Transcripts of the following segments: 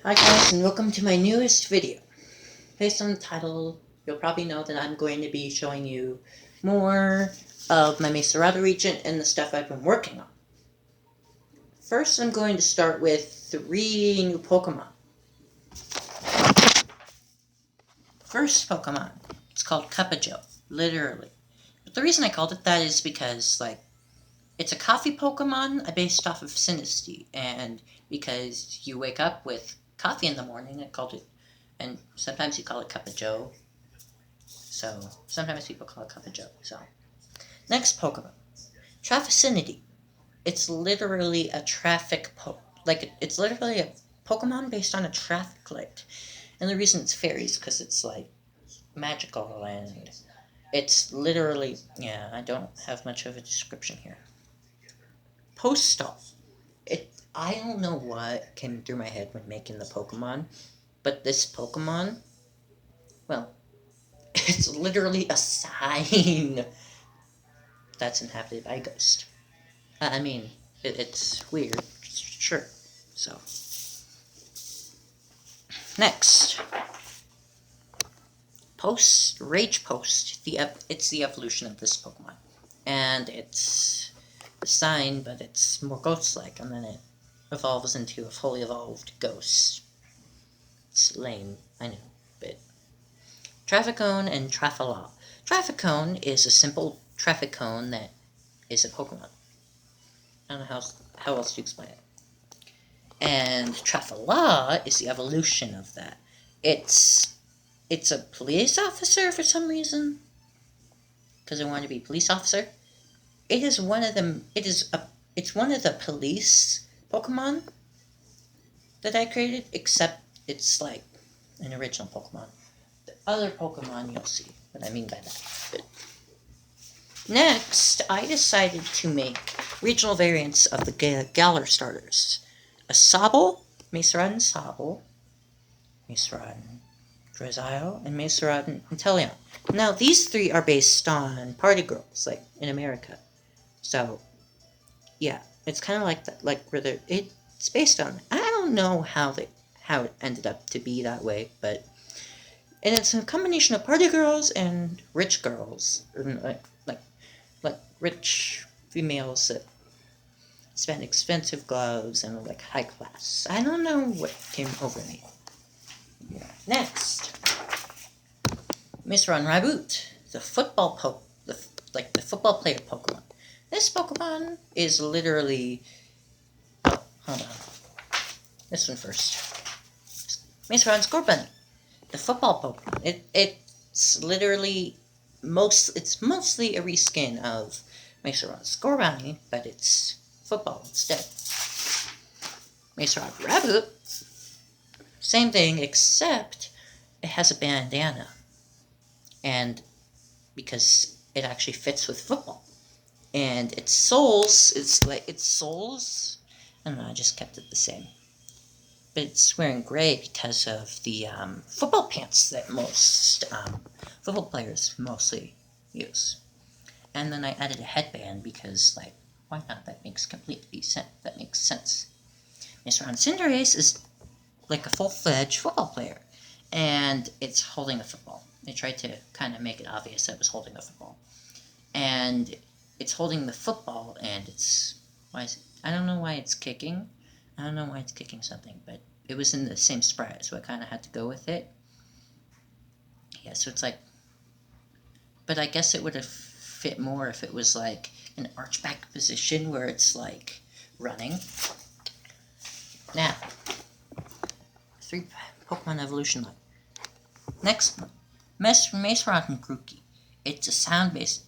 Hi guys, and welcome to my newest video. Based on the title, you'll probably know that I'm going to be showing you more of my Mesa region and the stuff I've been working on. First, I'm going to start with 3 new Pokemon. First Pokemon, it's called Cupajo, literally. But the reason I called it that is because, it's a coffee Pokemon based off of Sinistea, and because you wake up with coffee in the morning, I called it, and sometimes you call it Cup of Joe, so sometimes people call it Cup of Joe, so. Next Pokemon, Traficinity. It's literally a it's literally a Pokemon based on a traffic light, and the reason it's fairies, because it's, magical, and it's literally, yeah, I don't have much of a description here. Postal. I don't know what came through my head when making the Pokemon, but this Pokemon, well, it's literally a sign that's inhabited by a ghost. I mean, it's weird, sure. So, next, Rage Post. It's the evolution of this Pokemon, and it's a sign, but it's more ghost-like, and then it evolves into a fully evolved ghost. It's lame, I know, but Trafficone and Trafalaw. Trafficone is a simple traffic cone that is a Pokemon. I don't know how else to explain it. And Trafalaw is the evolution of that. It's a police officer for some reason, because I want to be a police officer. It's one of the police Pokemon that I created, except it's like an original Pokemon. The other Pokemon, you'll see what I mean by that. But next, I decided to make regional variants of the Galar starters. A Sobble, Mesarad Sobble, Mesarad Drezile, and Mesarad Inteleon. Now, these 3 are based on party girls, like in America. So, yeah, it's kind of like that, it's based on. I don't know how it ended up to be that way, but and it's a combination of party girls and rich girls, like rich females that spend expensive gloves and are like high class. I don't know what came over me. Yeah. Next, Mr. Raboot, the football the football player Pokemon. This Pokemon is literally. Oh, hold on. This one first. Mr. Scorbunny, the football Pokemon. It's literally it's mostly a reskin of Mesarad Scorbunny, but it's football instead. Mesarad Raboot, same thing, except it has a bandana, and because it actually fits with football, and its soles, I don't know, I just kept it the same. But it's wearing gray because of the football pants that most football players mostly use. And then I added a headband because, why not? That makes sense. Mr. Cinderace is like a full-fledged football player, and it's holding a football. They tried to kind of make it obvious that it was holding a football. And it's holding the football, and I don't know why it's kicking. I don't know why it's kicking something, but it was in the same sprite, so I kind of had to go with it. Yeah, so it's but I guess it would have fit more if it was like an archback position where it's running. Now, 3 Pokemon evolution line. Next, Mesrod and Grookey. It's a sound-based.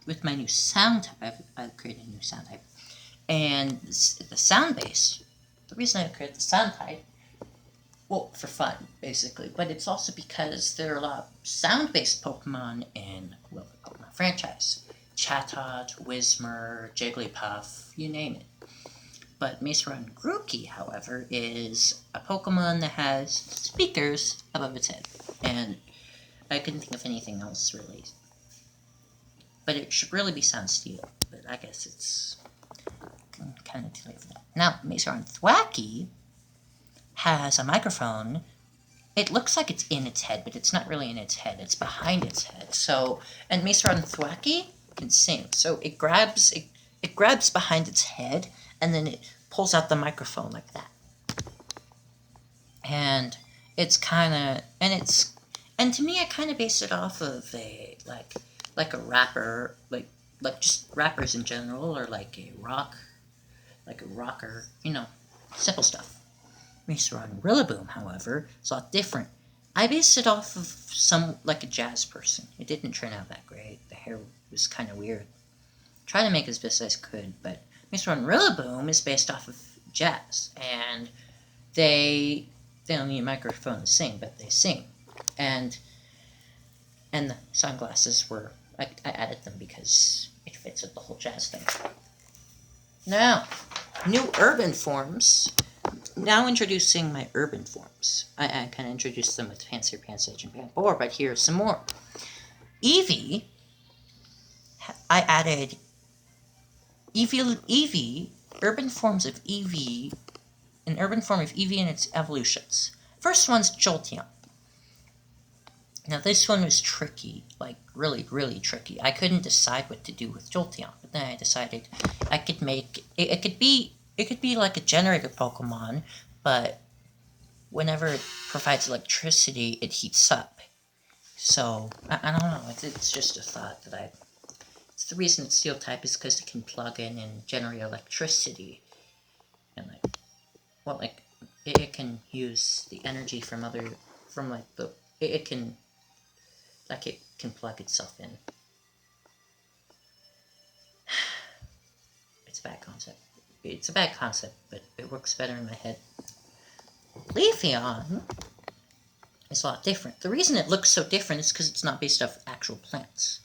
With my new sound type, I've created a new sound type. And the sound-based, the reason I created the sound type, well, for fun, basically, but it's also because there are a lot of sound-based Pokemon in, the Pokemon franchise. Chatot, Whismur, Jigglypuff, you name it. But Mesarad Grookey, however, is a Pokemon that has speakers above its head. And I couldn't think of anything else, really. But it should really be Sound Steel, but I guess it's kind of too late for that. Now, Mesarad Thwackey, has a microphone. It looks like it's in its head, but it's not really in its head. It's behind its head. So, and Misran Thwaki can sing. So it grabs behind its head, and then it pulls out the microphone like that. And it's kind of, and to me, I kind of base it off of a like a rapper, like just rappers in general, or like a rocker, simple stuff. Mr. Rillaboom, however, is a lot different. I based it off of like a jazz person. It didn't turn out that great. The hair was kind of weird. Tried to make as best as I could, but Mr. Rillaboom is based off of jazz, and they don't need a microphone to sing, but they sing. And the sunglasses were, I added them because it fits with the whole jazz thing. Now, new urban forms. Now introducing my urban forms. I kind of introduced them with Fancier Pants, Edge, and Pant 4, but here's some more. Eevee, I added Eevee, urban forms of Eevee, an urban form of Eevee and its evolutions. First one's Jolteon. Now this one was tricky, like really, really tricky. I couldn't decide what to do with Jolteon, but then I decided I could make it could be like a generator Pokemon, but whenever it provides electricity, it heats up. So I don't know. It's just a thought that It's the reason it's Steel type is because it can plug in and generate electricity, and it can use the energy from it can plug itself in. It's a bad concept, but it works better in my head. Leafeon is a lot different. The reason it looks so different is because it's not based off actual plants.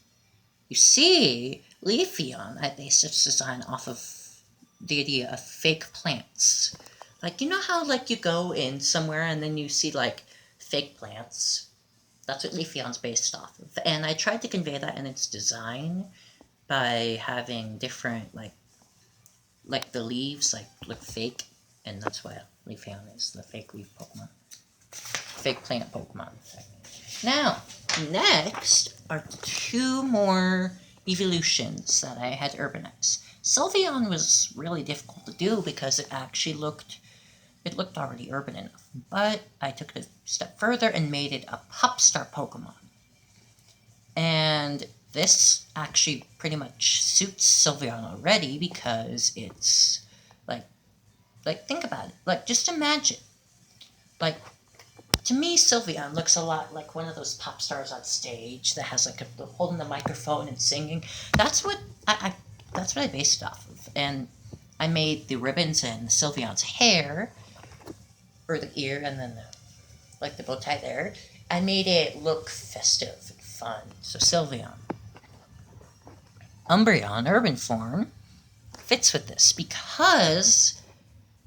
You see, Leafeon, I based its design off of the idea of fake plants. Like, you know how, like, you go in somewhere and then you see, like, fake plants? That's what Leafeon's based off of. And I tried to convey that in its design by having different, like the leaves, look fake. And that's why Leafeon is the fake leaf Pokemon. Fake plant Pokemon. Now, next are two more evolutions that I had urbanized. Sylveon was really difficult to do because it actually looked already urban enough. But I took it a step further and made it a Popstar Pokemon. And this actually pretty much suits Sylveon already because it's like think about it. Like, just imagine. Like, to me, Sylveon looks a lot like one of those pop stars on stage that has holding the microphone and singing. That's what I based it off of. And I made the ribbons and Sylveon's hair, or the ear, and then the bow tie there. I made it look festive and fun. So Sylveon. Umbreon, urban form, fits with this because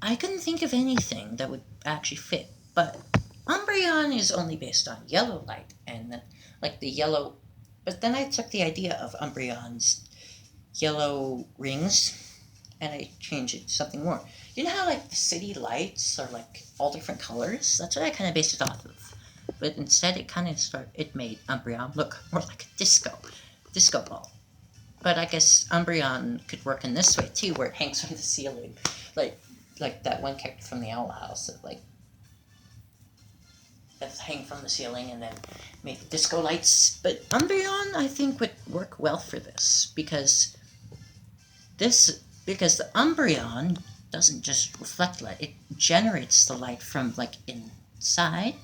I couldn't think of anything that would actually fit. But Umbreon is only based on yellow light, and then, the yellow. But then I took the idea of Umbreon's yellow rings, and I changed it to something more. You know how, the city lights are, all different colors? That's what I kind of based it off of. But instead, it made Umbreon look more like a disco ball. But I guess Umbreon could work in this way, too, where it hangs from the ceiling. Like that one character from the Owl House that's hang from the ceiling and then make disco lights. But Umbreon, I think, would work well for this because the Umbreon doesn't just reflect light; it generates the light from inside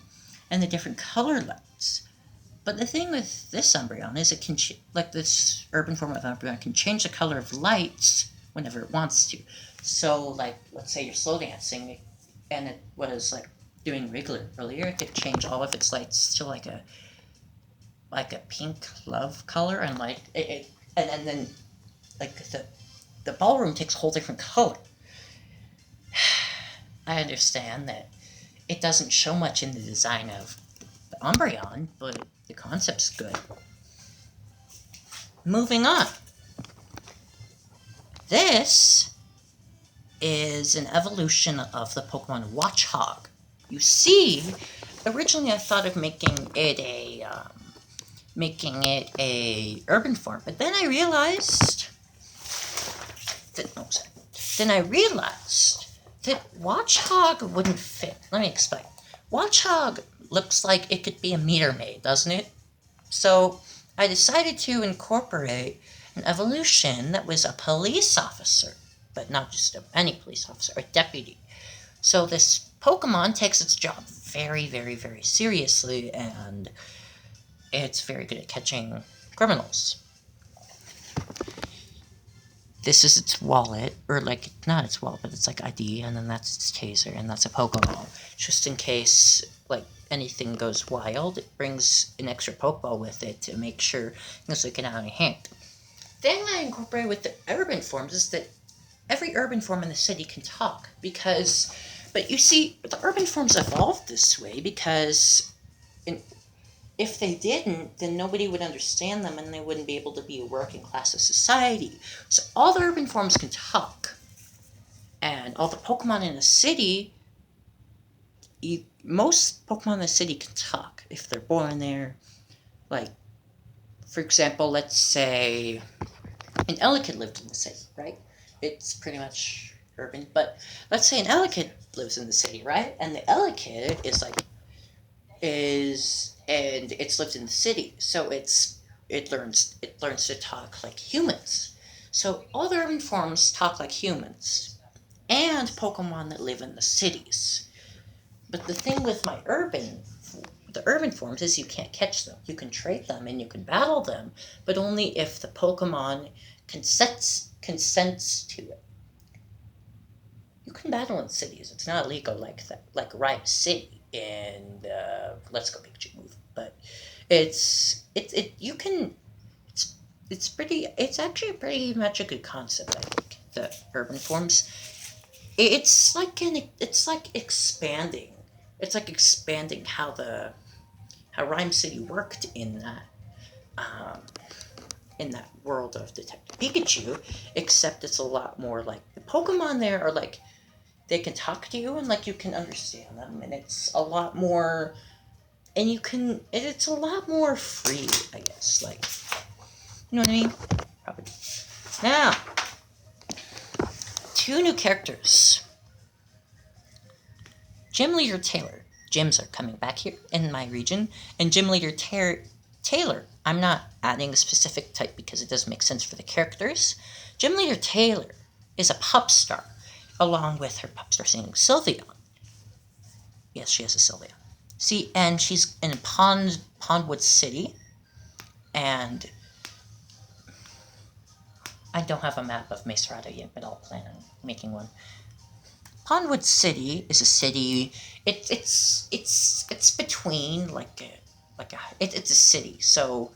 and the different color lights. But the thing with this Umbreon is it can this urban form of Umbreon can change the color of lights whenever it wants to. So, let's say you're slow dancing, and it was doing regular earlier, it could change all of its lights to a pink love color, and and then the ballroom takes a whole different color. I understand that it doesn't show much in the design of the Umbreon, but the concept's good. Moving on. This is an evolution of the Pokemon Watchog. You see, originally I thought of making it a urban form, but then I realized that Watchhog wouldn't fit. Let me explain. Watchhog looks like it could be a meter maid, doesn't it? So I decided to incorporate an evolution that was a police officer, but not just any police officer, a deputy. So this Pokemon takes its job very, very, very seriously, and it's very good at catching criminals. This is its wallet, or like, not its wallet, but it's like ID, and then that's its taser, and that's a Pokeball. Just in case, like, anything goes wild, it brings an extra Pokeball with it to make sure things don't get out of hand. The thing I incorporate with the urban forms is that every urban form in the city can talk, but you see, the urban forms evolved this way because if they didn't, then nobody would understand them and they wouldn't be able to be a working class of society. So all the urban forms can talk. And all the Pokemon in the city, most Pokemon in the city can talk if they're born there. Like, for example, let's say an Elekid lived in the city, right? It's pretty much urban, but let's say an Elekid lives in the city, right? And the Elekid and it's lived in the city, so it learns to talk like humans. So all the urban forms talk like humans, and Pokemon that live in the cities. But the thing with the urban forms is you can't catch them. You can trade them and you can battle them, but only if the Pokemon consents to it. You can battle in cities. It's not illegal like that, like Rhyme City in Let's Go Pikachu movie, but it's actually pretty much a good concept. I think the urban forms. It's like expanding. It's like expanding how Rhyme City worked in that world of Detective Pikachu, except it's a lot more like the Pokemon there are like they can talk to you and like you can understand them, and it's a lot more, and it's a lot more free, I guess. Like, you know what I mean? Probably. Now, 2 new characters. Gym Leader Taylor. Gyms are coming back here in my region, and Gym Leader Taylor. I'm not adding a specific type because it doesn't make sense for the characters. Gym Leader Taylor is a pup star, along with her pup star singing Sylveon. Yes, she has a Sylveon. See, and she's in Pondwood City, and I don't have a map of Mesrata yet, but I'll plan on making one. Pondwood City is a city. It's between it's a city, so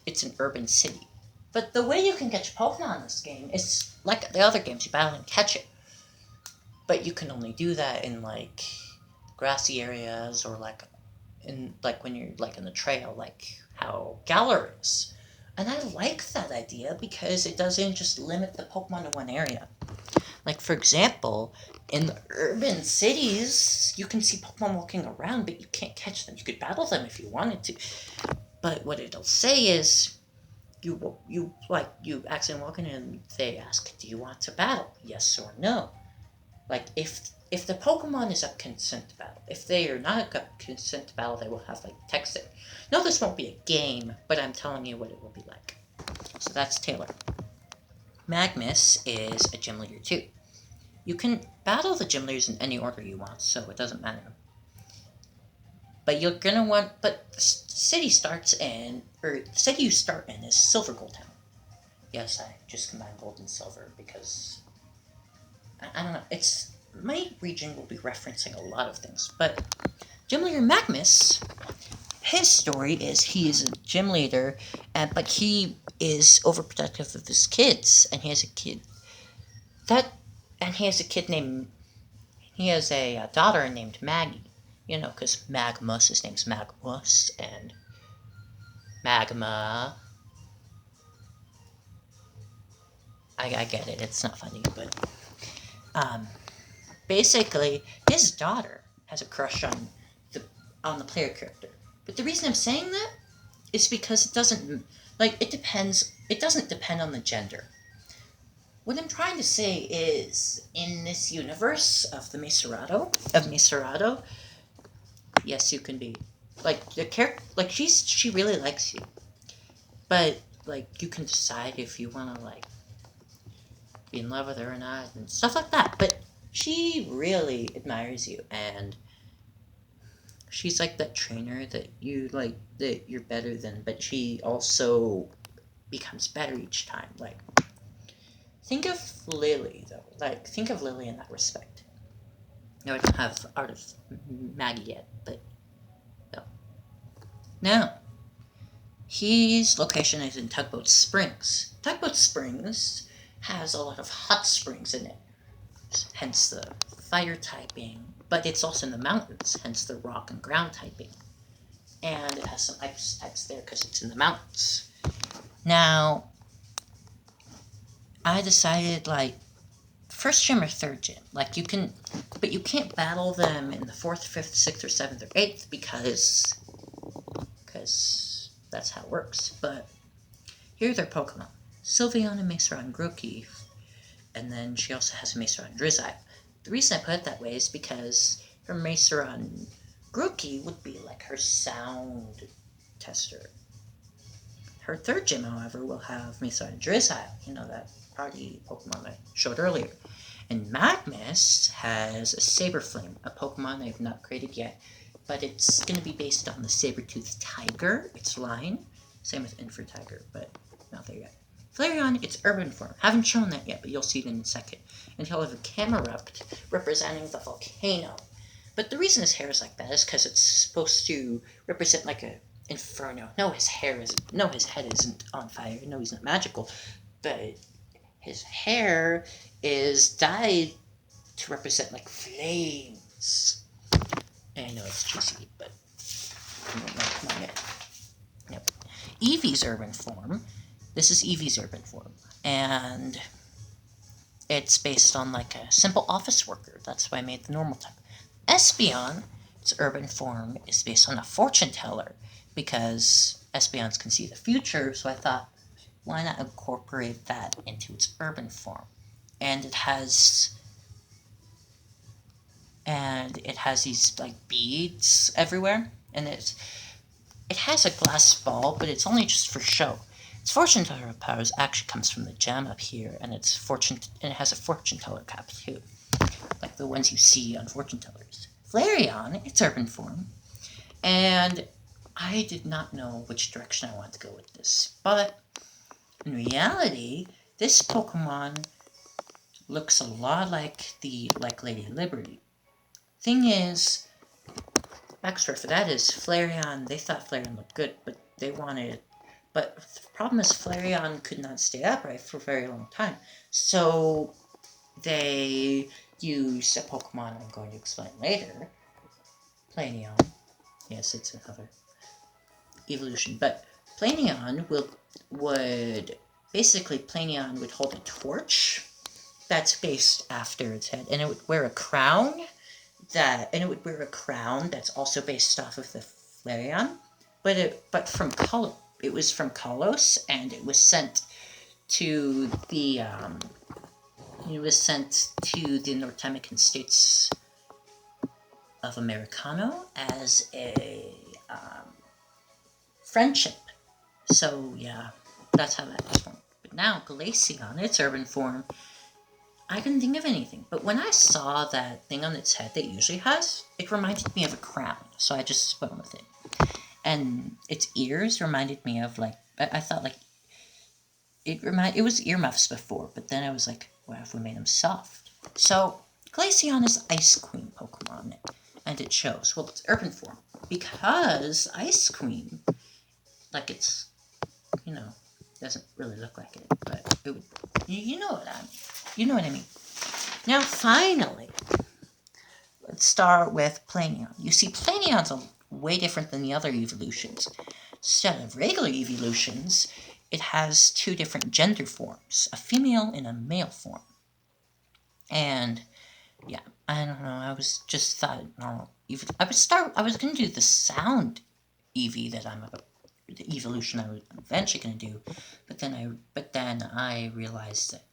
it's an urban city. But the way you can catch Pokemon in this game is like the other games. You battle and catch it. But you can only do that in like grassy areas or like when you're like in the trail, like how Galar is. And I like that idea because it doesn't just limit the Pokemon to one area. Like, for example, in the urban cities, you can see Pokemon walking around, but you can't catch them. You could battle them if you wanted to. But what it'll say is, you accidentally walk in and they ask, do you want to battle? Yes or no. Like, if the Pokemon is up consent to battle, if they are not up consent to battle, they will have, like, text it. No, this won't be a game, but I'm telling you what it will be like. So that's Taylor. Magmus is a gym leader too. You can battle the gym leaders in any order you want, so it doesn't matter. But the city you start in is Silver Gold Town. Yes, I just combined gold and silver because I don't know. My region will be referencing a lot of things, but Gym Leader Magmus, his story is he is a gym leader, but he is overprotective of his kids, and he has a daughter named Maggie. You know, because his name's Magmus, and Magma. I get it. It's not funny, but basically, his daughter has a crush on the player character. But the reason I'm saying that is because it doesn't it depends. It doesn't depend on the gender. What I'm trying to say is, in this universe of Miserado, yes, you can be the character. She really likes you, but you can decide if you want to be in love with her or not and stuff like that. But she really admires you, and she's like that trainer that you're better than, but she also becomes better each time. Think of Lily though. Think of Lily in that respect. No, I don't have Art of Maggie yet, but no. Now, his location is in Tugboat Springs. Tugboat Springs has a lot of hot springs in it, hence the fire typing, but it's also in the mountains, hence the rock and ground typing. And it has some ice types there because it's in the mountains. Now, I decided, first gym or third gym. But you can't battle them in the 4th, 5th, 6th, or 7th, or 8th because that's how it works. But here are their Pokemon. Sylveon and Maceron Grookey, and then she also has a Maceron Drizzile. The reason I put it that way is because her Maceron Grookey would be like her sound tester. Her third gym, however, will have Maceron Drizzile, that party Pokemon I showed earlier. And Magmus has a Saberflame, a Pokemon I have not created yet, but it's going to be based on the Saber-toothed Tiger, its line. Same with Infertiger, but not there yet. Flareon, it's urban form. Haven't shown that yet, but you'll see it in a second. And he'll have a Camerupt representing the volcano. But the reason his hair is like that is because it's supposed to represent a inferno. No, his head isn't on fire. No, he's not magical. But his hair is dyed to represent flames. And I know it's cheesy, but come on yet. Yep. Eevee's urban form. This is Eevee's urban form, and it's based on a simple office worker. That's why I made the normal type. Espeon, its urban form, is based on a fortune teller because Espeons can see the future. So I thought, why not incorporate that into its urban form? And it has these beads everywhere, and it has a glass ball, but it's only just for show. Its fortune teller powers actually comes from the gem up here, and it has a fortune teller cap too, like the ones you see on fortune tellers. Flareon, its urban form, and I did not know which direction I wanted to go with this, but in reality, this Pokemon looks a lot like Lady Liberty. Thing is, backstory for that is Flareon. They thought Flareon looked good, but But the problem is Flareon could not stay upright for a very long time. So they used a Pokemon I'm going to explain later. Planeon. Yes, it's another evolution. But Planeon Planeon would hold a torch that's based after its head, and it would wear a crown that's also based off of the Flareon, but from Kalos. It was from Kalos, and it was sent to the North American states of Americano as a friendship. So yeah, that's how that was formed. But now Glaceon, its urban form, I couldn't think of anything. But when I saw that thing on its head that it usually has, it reminded me of a crown. So I just went with it. And its ears reminded me of I thought it was earmuffs before, but then I was like, what if we made them soft? So Glaceon is Ice Queen Pokemon, and it shows. Well, it's urban form because Ice Queen, it's doesn't really look like it, but it would. You know what I mean. Now, finally, let's start with Planeon. You see, Planeon's way different than the other evolutions. Instead of regular evolutions, it has two different gender forms, a female and a male form. And yeah, I don't know, I was just thought, I was gonna do the sound Eevee that the evolution I was eventually gonna do, but then I realized that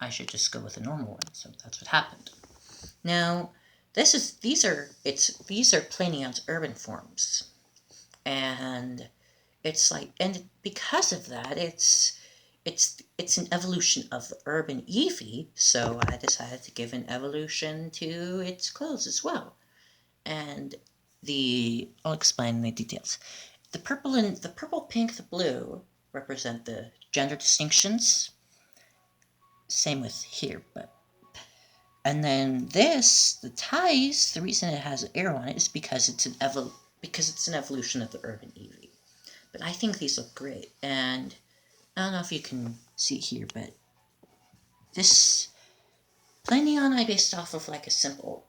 I should just go with a normal one, so that's what happened. Now, these are Planion's urban forms, and and because of that, it's an evolution of the urban Eevee, so I decided to give an evolution to its clothes as well. And I'll explain the details. The purple, pink, the blue represent the gender distinctions. Same with here, but and then the ties. The reason it has an arrow on it is because it's an evolution of the urban Eevee. But I think these look great, and I don't know if you can see here, but this Planion I based off of like a simple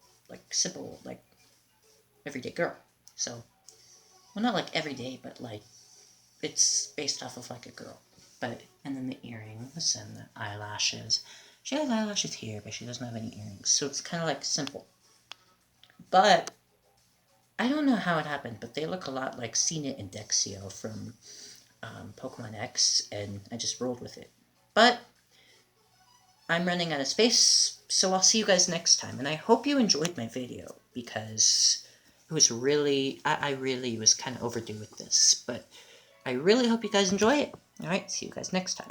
everyday girl. So, well, not like everyday, but like it's based off of like a girl. But and then the earrings and the eyelashes. She has eyelashes here, but she doesn't have any earrings, so it's kind of like simple. But I don't know how it happened, but they look a lot like CNET and Dexio from Pokemon X, and I just rolled with it. But I'm running out of space, so I'll see you guys next time. And I hope you enjoyed my video, because it was really, I really was kind of overdue with this. But I really hope you guys enjoy it. Alright, see you guys next time.